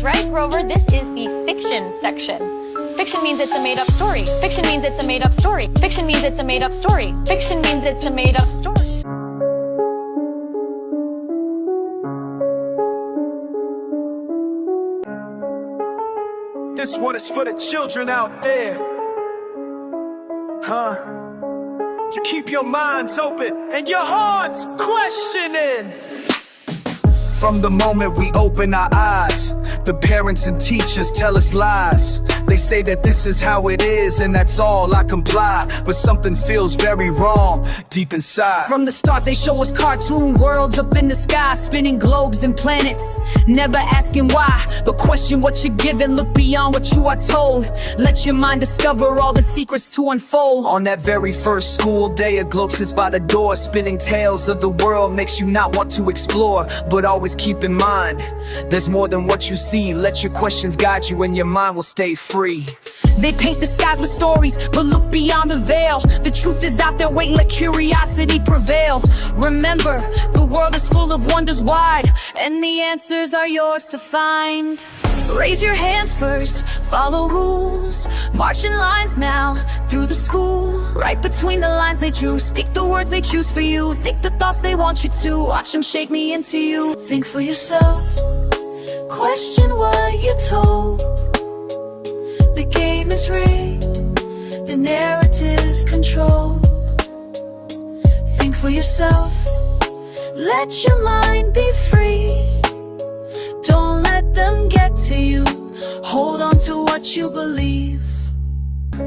right, Grover? This is the fiction section. Fiction means it's a made-up story. Fiction means it's a made-up story. Fiction means it's a made-up story. Fiction means it's a made-up story. This one is for the children out there. To keep your minds open and your hearts questioning. From the moment we open our eyes, the parents and teachers tell us lies. They say that this is how it is and that's all, I comply. But something feels very wrong deep inside. From the start they show us cartoon worlds up in the sky, spinning globes and planets, never asking why, but question what you're given. Look beyond what you are told. Let your mind discover all the secrets to unfold. On that very first school day, a globe sits by the door, spinning tales of the world makes you not want to explore. But always keep in mind, there's more than what you see. Let your questions guide you and your mind will stay free. They paint the skies with stories, but look beyond the veil. The truth is out there waiting, let curiosity prevail. Remember, the world is full of wonders wide, and the answers are yours to find. Raise your hand first, follow rules, march in lines now, through the school. Right between the lines they drew, speak the words they choose for you. Think the thoughts they want you to, watch them shake me into you. Think for yourself, question what you're told. The game is rigged, the narrative's controlled. Think for yourself, let your mind be free. Don't let them get to you, hold on to what you believe.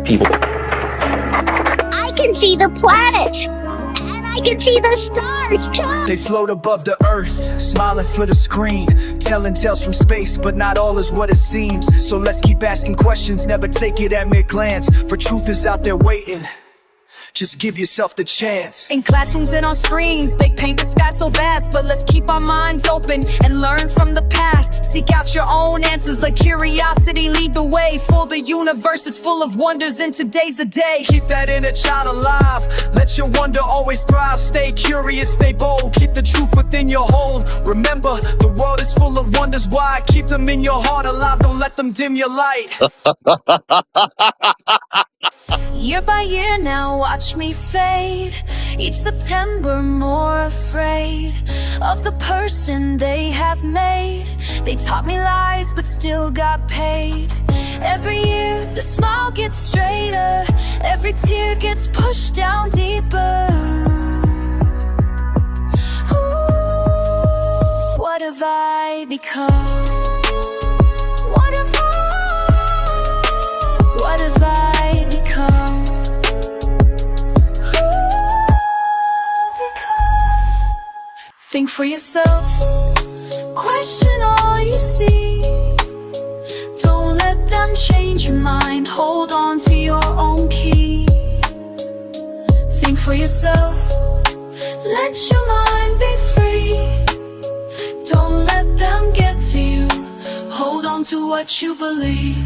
People. I can see the planets, and I can see the stars too. They float above the earth, smiling for the screen, telling tales from space, but not all is what it seems. So let's keep asking questions, never take it at mere glance, for truth is out there waiting. Just give yourself the chance. In classrooms and on screens, they paint the sky so vast, but let's keep our minds open and learn from the past. Seek out your own answers, let curiosity lead the way. For the universe is full of wonders and today's the day. Keep that inner child alive, let your wonder always thrive. Stay curious, stay bold, keep the truth within your hold. Remember, the world is full of wonders wide. Keep them in your heart alive, don't let them dim your light. Year by year now, watch me fade. Each September more afraid of the person they have made. They taught me lies but still got paid. Every year the smile gets straighter, every tear gets pushed down deeper. Ooh, what have I become? What have I become? Think for yourself, question all you see. Don't let them change your mind, hold on to your own key. Think for yourself, let your mind be free. Don't let them get to you, hold on to what you believe.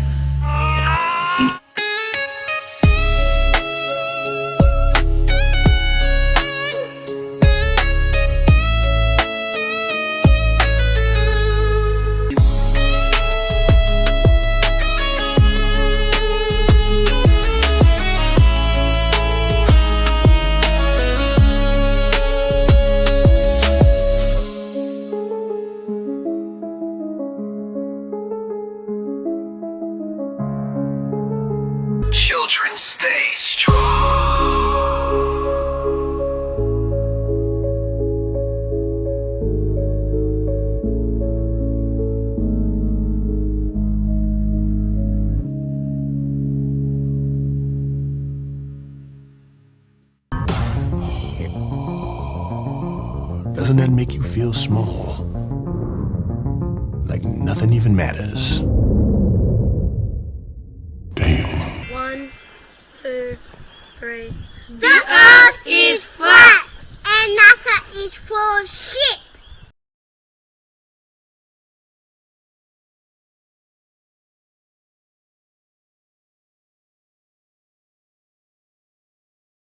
Children, stay strong. Doesn't that make you feel small? Like nothing even matters? Damn. 1, 2, 3. The earth is flat.